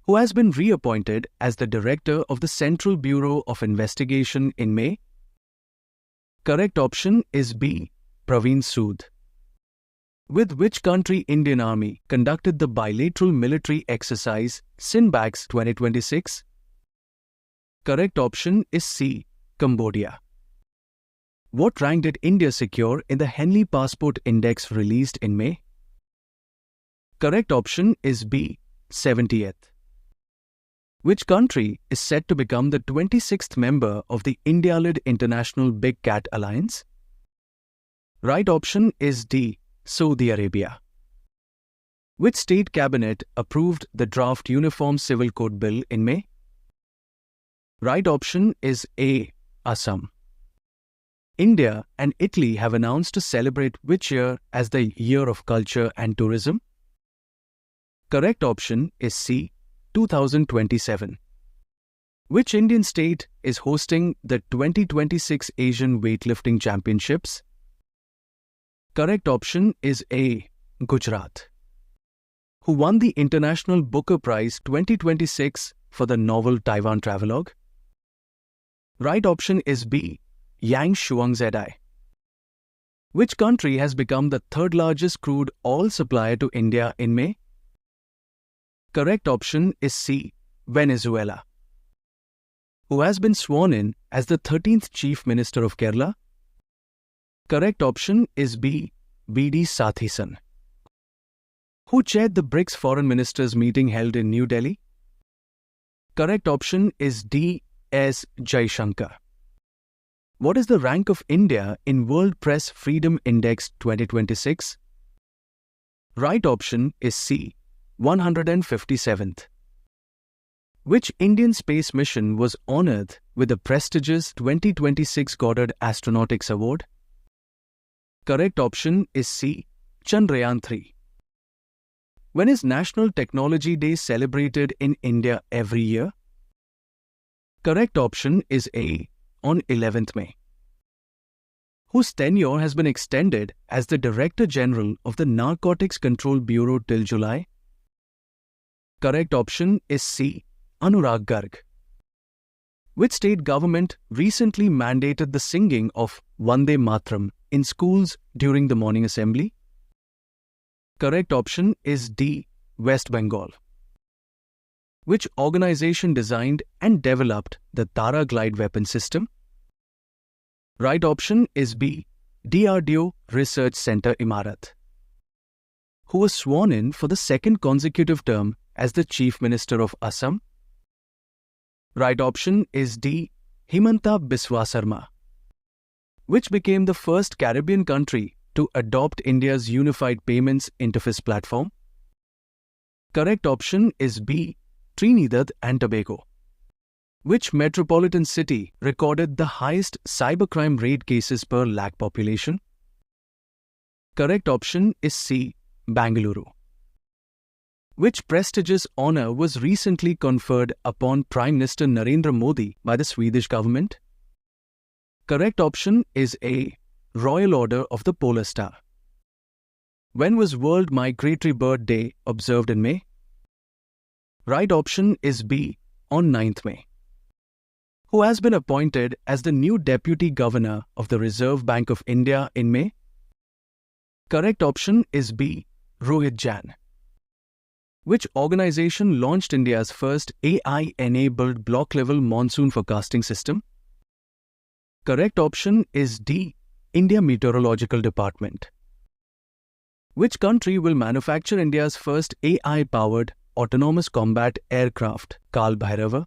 who has been reappointed as the Director of the Central Bureau of Investigation in May? Correct option is B. Praveen Sood. With which country Indian Army conducted the bilateral military exercise Sinbax 2026? Correct option is C. Cambodia. What rank did India secure in the Henley Passport Index released in May? Correct option is B. 70th. Which country is set to become the 26th member of the India-led International Big Cat Alliance? Right option is D. Saudi Arabia. Which state cabinet approved the draft Uniform Civil Code Bill in May? Right option is A. Assam. India and Italy have announced to celebrate which year as the Year of Culture and Tourism? Correct option is C. 2027. Which Indian state is hosting the 2026 Asian Weightlifting Championships? Correct option is A. Gujarat. Who won the International Booker Prize 2026 for the novel Taiwan Travelogue? Right option is B. Yang Shuangzedai. Which country has become the third largest crude oil supplier to India in May? Correct option is C. Venezuela. Who has been sworn in as the 13th Chief Minister of Kerala? Correct option is B. B.D. Sathisen. Who chaired the BRICS Foreign Ministers meeting held in New Delhi? Correct option is D. S. Jaishankar. What is the rank of India in World Press Freedom Index 2026? Right option is C. 157th. Which Indian space mission was honored with the prestigious 2026 Goddard Astronautics Award? Correct option is C. Chandrayaan-3. When is National Technology Day celebrated in India every year? Correct option is A. On 11th May. Whose tenure has been extended as the Director General of the Narcotics Control Bureau till July? Correct option is C. Anurag Garg. Which state government recently mandated the singing of Vande Mataram in schools during the morning assembly? Correct option is D. West Bengal. Which organization designed and developed the Tara glide weapon system? Right option is B. DRDO Research Center Imarat. Who was sworn in for the second consecutive term as the Chief Minister of Assam? Right option is D. Himanta Biswa Sarma. Which became the first Caribbean country to adopt India's Unified Payments Interface platform? Correct option is B. Trinidad and Tobago. Which metropolitan city recorded the highest cybercrime rate cases per lakh population? Correct option is C. Bangalore. Which prestigious honor was recently conferred upon Prime Minister Narendra Modi by the Swedish government? Correct option is A. Royal Order of the Polar Star. When was World Migratory Bird Day observed in May? Right option is B. On 9th May. Who has been appointed as the new Deputy Governor of the Reserve Bank of India in May? Correct option is B. Rohit Jain. Which organization launched India's first AI-enabled block-level monsoon forecasting system? Correct option is D. India Meteorological Department. Which country will manufacture India's first AI-powered autonomous combat aircraft, Kal Bhairava?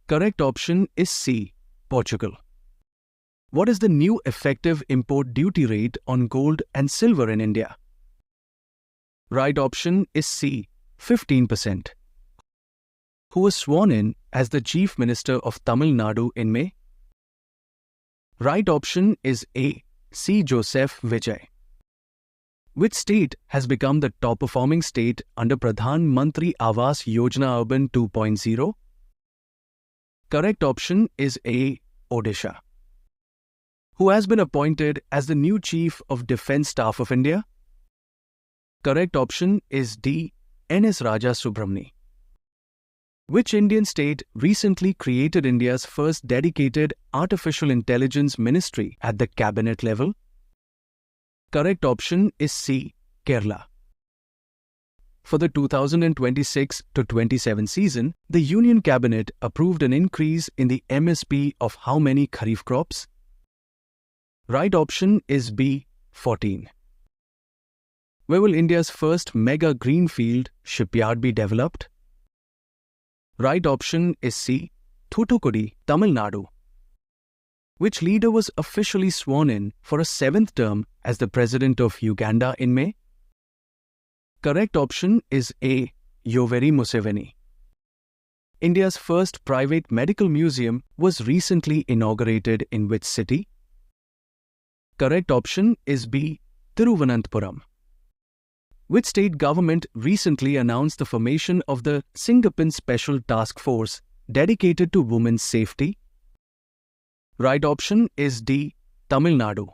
Correct option is C. Portugal. What is the new effective import duty rate on gold and silver in India? Right option is C. 15%. Who was sworn in as the Chief Minister of Tamil Nadu in May? Right option is A. C. Joseph Vijay. Which state has become the top-performing state under Pradhan Mantri Awas Yojana Urban 2.0? Correct option is A. Odisha. Who has been appointed as the new Chief of Defence Staff of India? Correct option is D. N.S. Raja Subramani. Which Indian state recently created India's first dedicated artificial intelligence ministry at the cabinet level? Correct option is C. Kerala. For the 2026-27 season, the Union Cabinet approved an increase in the MSP of how many Kharif crops? Right option is B. 14. Where will India's first mega greenfield shipyard be developed? Right option is C. Thoothukudi, Tamil Nadu. Which leader was officially sworn in for a 7th term as the President of Uganda in May? Correct option is A. Yoweri Museveni. India's first private medical museum was recently inaugurated in which city? Correct option is B. Thiruvananthapuram. Which state government recently announced the formation of the Singapore Special Task Force dedicated to women's safety? Right option is D. Tamil Nadu.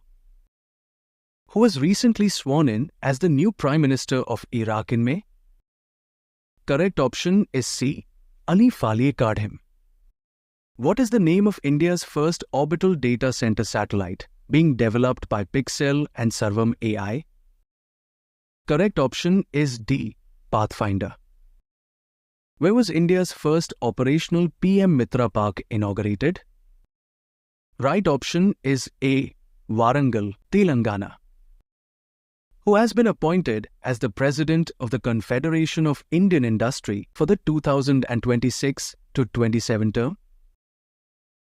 Who was recently sworn in as the new Prime Minister of Iraq in May? Correct option is C. Ali Falieh Kadhim. What is the name of India's first orbital data center satellite being developed by Pixel and Sarvam AI? Correct option is D. Pathfinder. Where was India's first operational PM Mitra Park inaugurated? Right option is A. Warangal, Telangana. Who has been appointed as the President of the Confederation of Indian Industry for the 2026-27 term?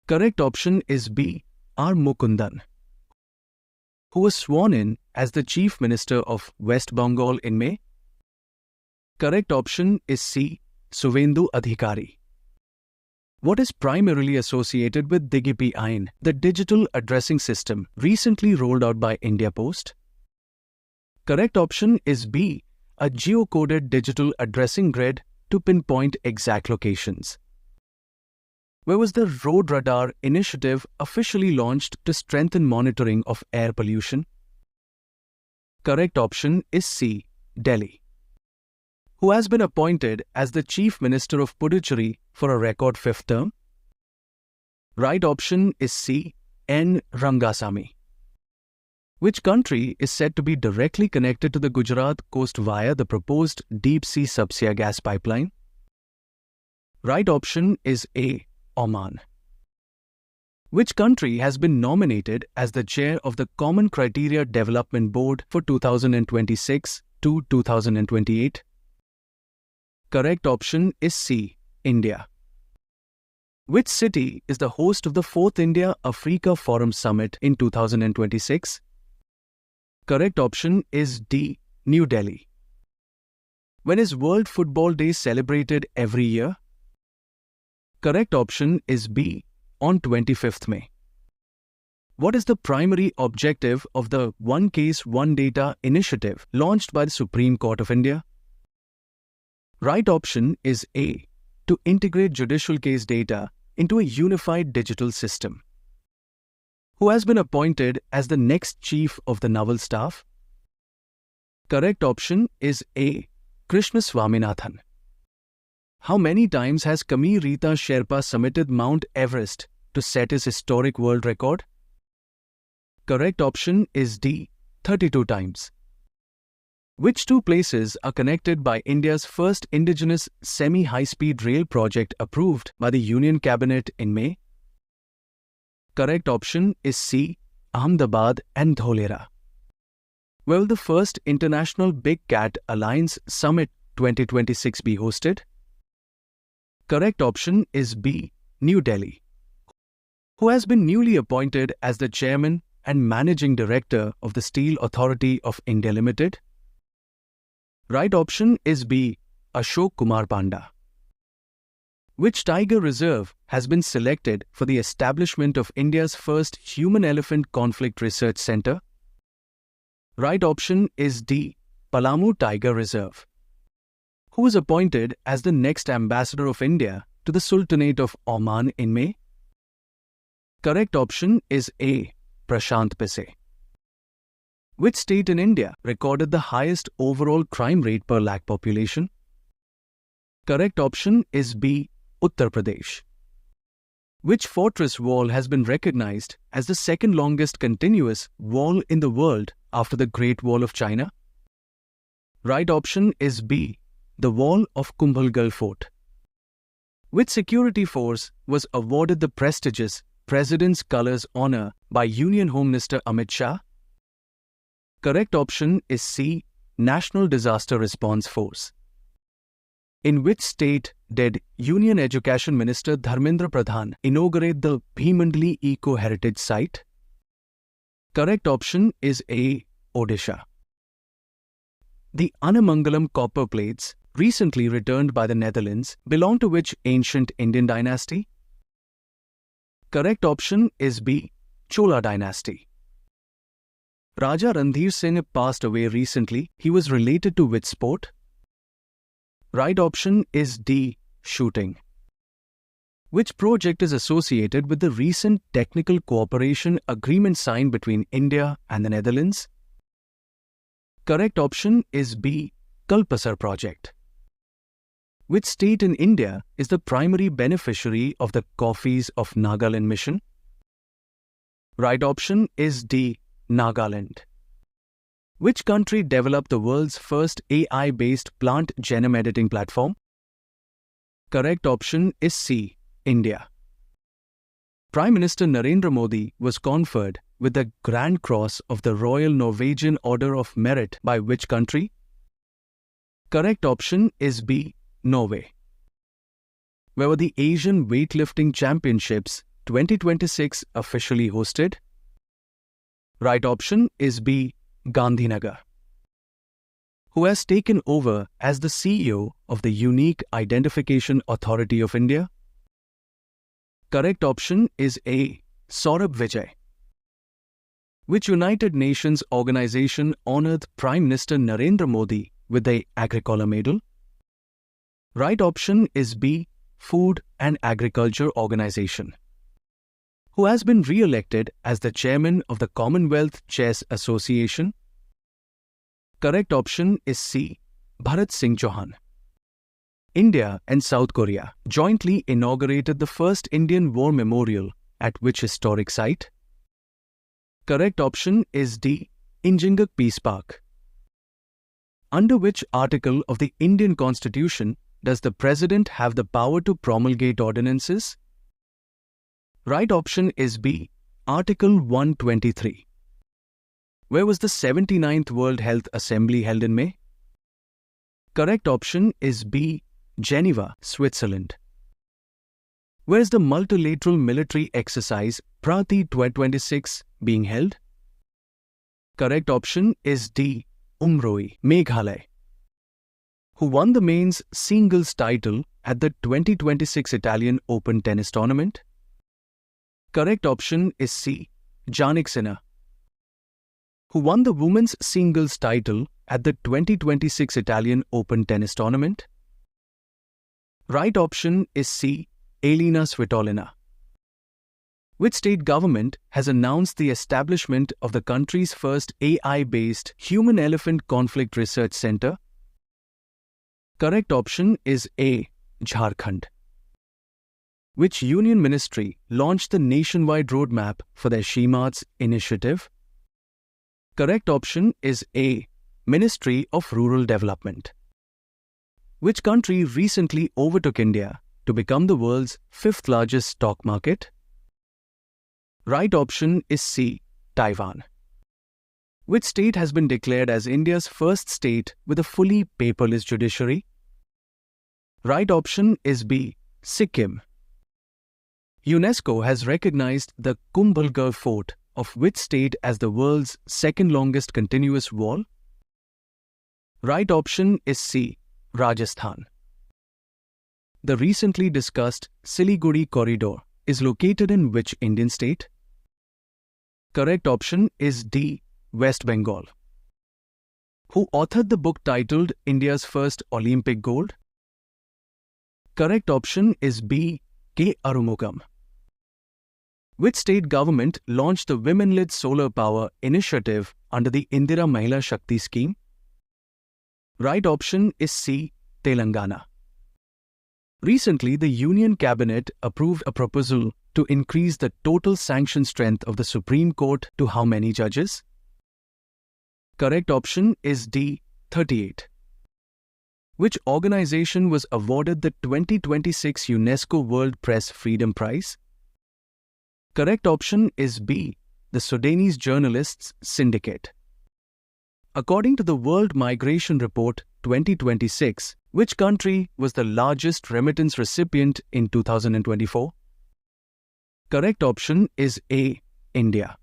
Correct option is B. R. Mukundan. Who was sworn in as the Chief Minister of West Bengal in May? Correct option is C. Suvendu Adhikari. What is primarily associated with Digipi Ain, the digital addressing system recently rolled out by India Post? Correct option is B. A geocoded digital addressing grid to pinpoint exact locations. Where was the Road Radar initiative officially launched to strengthen monitoring of air pollution? Correct option is C. Delhi. Who has been appointed as the Chief Minister of Puducherry for a record 5th term? Right option is C. N. Rangasamy. Which country is said to be directly connected to the Gujarat coast via the proposed deep-sea subsea gas pipeline? Right option is A. Oman. Which country has been nominated as the chair of the Common Criteria Development Board for 2026-2028? Correct option is C. India. Which city is the host of the 4th India-Africa Forum Summit in 2026? Correct option is D. New Delhi. When is World Football Day celebrated every year? Correct option is B. On 25th May. What is the primary objective of the One Case, One Data initiative launched by the Supreme Court of India? Right option is A. To integrate judicial case data into a unified digital system. Who has been appointed as the next chief of the naval staff? Correct option is A. Krishna Swaminathan. How many times has Kami Rita Sherpa summited Mount Everest to set his historic world record? Correct option is D. 32 times. Which two places are connected by India's first indigenous semi-high-speed rail project approved by the Union Cabinet in May? Correct option is C. Ahmedabad and Dholera. Where will the first International Big Cat Alliance Summit 2026 be hosted? Correct option is B. New Delhi. Who has been newly appointed as the Chairman and Managing Director of the Steel Authority of India Limited? Right option is B. Ashok Kumar Panda. Which tiger reserve has been selected for the establishment of India's first human-elephant conflict research center? Right option is D. Palamu Tiger Reserve. Who was appointed as the next ambassador of India to the Sultanate of Oman in May? Correct option is A. Prashant Pise. Which state in India recorded the highest overall crime rate per lakh population? Correct option is B. Uttar Pradesh. Which fortress wall has been recognized as the second longest continuous wall in the world after the Great Wall of China? Right option is B, the Wall of Kumbhalgarh Fort. Which security force was awarded the prestigious President's Colors honor by Union Home Minister Amit Shah? Correct option is C, National Disaster Response Force. In which state did Union Education Minister Dharmendra Pradhan inaugurate the Bhimandli Eco Heritage Site? Correct option is A, Odisha. The Anamangalam copper plates, recently returned by the Netherlands, belong to which ancient Indian dynasty? Correct option is B, Chola dynasty. Raja Randhir Singh passed away recently. He was related to which sport? Right option is D, shooting. Which project is associated with the recent technical cooperation agreement signed between India and the Netherlands? Correct option is B, Kalpasar project. Which state in India is the primary beneficiary of the Coffees of Nagaland mission? Right option is D, Nagaland. Which country developed the world's first AI-based plant genome editing platform? Correct option is C, India. Prime Minister Narendra Modi was conferred with the Grand Cross of the Royal Norwegian Order of Merit by which country? Correct option is B, Norway. Where were the Asian Weightlifting Championships 2026 officially hosted? Right option is B, Gandhinagar. Who has taken over as the CEO of the Unique Identification Authority of India? Correct option is A, Saurabh Vijay. Which United Nations organization honored Prime Minister Narendra Modi with the Agricola Medal? Right option is B, Food and Agriculture Organization. Who has been re-elected as the chairman of the Commonwealth Chess Association? Correct option is C, Bharat Singh Chauhan. India and South Korea jointly inaugurated the first Indian War Memorial at which historic site? Correct option is D, Injingak Peace Park. Under which article of the Indian Constitution does the President have the power to promulgate ordinances? Right option is B, Article 123. Where was the 79th World Health Assembly held in May? Correct option is B, Geneva, Switzerland. Where is the multilateral military exercise Prati 2026 being held? Correct option is D, Umroi, Meghalaya. Who won the men's singles title at the 2026 Italian Open Tennis Tournament? Correct option is C, Jannik Sinner. Who won the women's singles title at the 2026 Italian Open Tennis Tournament? Right option is C, Elina Svitolina. Which state government has announced the establishment of the country's first AI-based Human-Elephant Conflict Research Center? Correct option is A, Jharkhand. Which union ministry launched the nationwide roadmap for their She-Marts initiative? Correct option is A, Ministry of Rural Development. Which country recently overtook India to become the world's fifth largest stock market? Right option is C, Taiwan. Which state has been declared as India's first state with a fully paperless judiciary? Right option is B, Sikkim. UNESCO has recognized the Kumbhalgarh Fort of which state as the world's second longest continuous wall? Right option is C, Rajasthan. The recently discussed Siliguri corridor is located in which Indian state? Correct option is D, West Bengal. Who authored the book titled India's First Olympic Gold? Correct option is B, K. Arumugam. Which state government launched the Women-led Solar Power Initiative under the Indira Mahila Shakti scheme? Right option is C, Telangana. Recently, the Union Cabinet approved a proposal to increase the total sanction strength of the Supreme Court to how many judges? Correct option is D, 38. Which organization was awarded the 2026 UNESCO World Press Freedom Prize? Correct option is B, the Sudanese Journalists Syndicate. According to the World Migration Report 2026, which country was the largest remittance recipient in 2024? Correct option is A, India.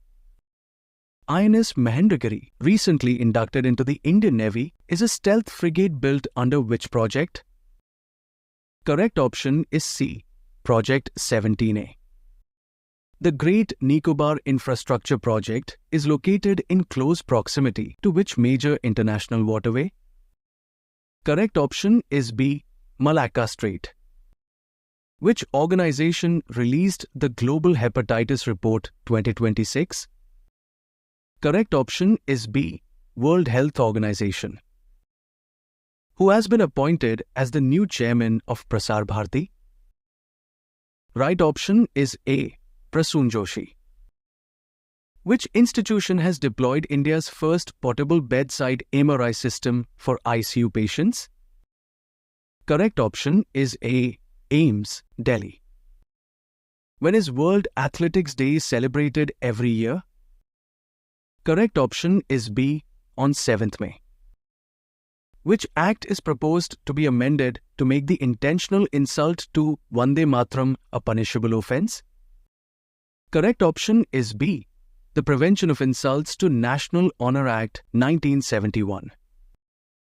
INS Mahendragiri, recently inducted into the Indian Navy, is a stealth frigate built under which project? Correct option is C, Project 17A. The Great Nicobar Infrastructure Project is located in close proximity to which major international waterway? Correct option is B, Malacca Strait. Which organization released the Global Hepatitis Report 2026? Correct option is B, World Health Organization. Who has been appointed as the new chairman of Prasar Bharati? Right option is A, Prasoon Joshi. Which institution has deployed India's first portable bedside MRI system for ICU patients? Correct option is A, AIIMS, Delhi. When is World Athletics Day celebrated every year? Correct option is B, on 7th May. Which act is proposed to be amended to make the intentional insult to Vande Matram a punishable offence? Correct option is B, the Prevention of Insults to National Honour Act 1971.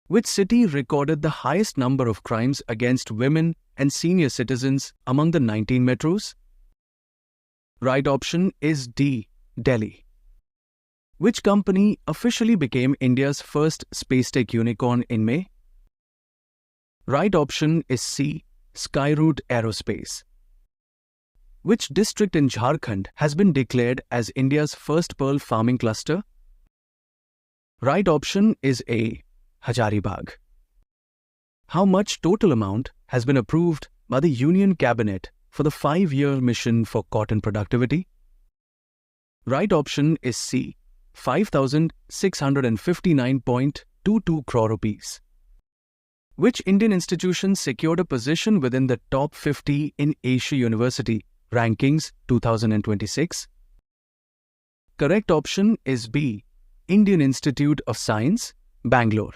Which city recorded the highest number of crimes against women and senior citizens among the 19 metros? Right option is D, Delhi. Which company officially became India's first space tech unicorn in May? Right option is C, Skyroot Aerospace. Which district in Jharkhand has been declared as India's first pearl farming cluster? Right option is A, Hazaribagh. How much total amount has been approved by the Union Cabinet for the 5-year mission for cotton productivity? Right option is C, 5,659.22 crore rupees. Which Indian institution secured a position within the top 50 in Asia University Rankings 2026? Correct option is B, Indian Institute of Science, Bangalore.